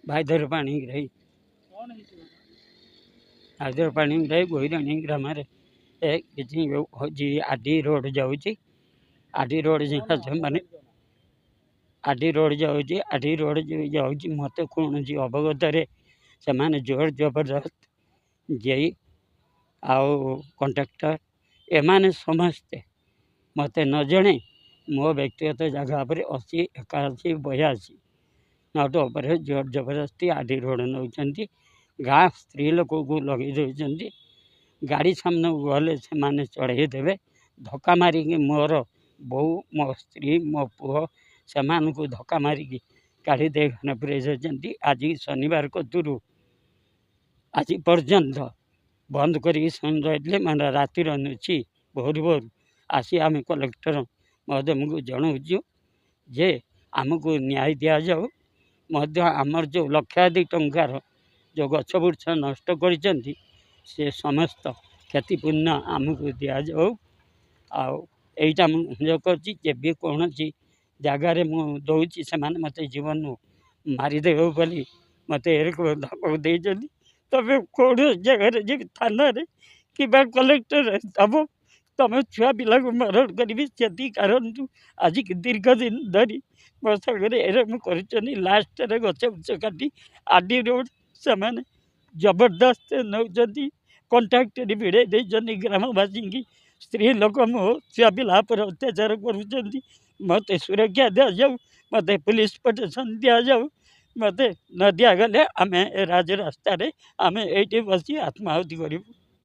भाईधर पाणी रही भाईधर पाणी रही गोईराणी ग्राम किसी हूँ आडी रोड जाऊँगी आडी रोड माने आडी रोड जाऊँगी आडी रोड जाऊँगी मत कौन अवगत से जोर जबरदस्त जेई आउ कंट्राक्टर एमाने समस्ते मत न जणे मो व्यक्तिगत जगह पर 80 81 82 नट उपर जोर जबरदस्ती आडी रोड नौ गाँ स्त्री लोक को लगे दौरान गाड़ी सामने गले से माने चढ़े देवे धक्का मारिकी मोर बो मो स्त्री मो पुओ से धक्का मारिकी काढ़ी दे पुरे जाती आज शनिवार कतुरु आज पर्यंत बंद कर रही मैंने रातिर नुची भोर भोर आसी आम कलेक्टर महोदय को जनाऊँ जे आमको न्याय दि जाऊ आमर जो लक्षाधिक टंकार जो गछ बुर्छ नष्ट कर समस्त क्षतिपूर्ण आमको दि जाऊ आईटा मुझे कर कौन जगार मुझे से मत जीवन मारिदेव बोली मत धमक देते तब कौन जगार थाना कि कलेक्टर तब तुम छुआ पिला को मरण करी से कारण आज दीर्घ दिन धरी मो सागर एरम कर लास्ट गच बुच काटी आडी रोड से जबरदस्त नौ कंट्राक्टर भिड़े ग्रामवासी की स्त्री लोक मो छुआ पिला पर अत्याचार कर मत सुरक्षा दि जाऊ मत पुलिस प्रोटेक्शन दि जाऊ मत न दिगले आम राजरास्त आम ये बस आत्माहुति करूँ।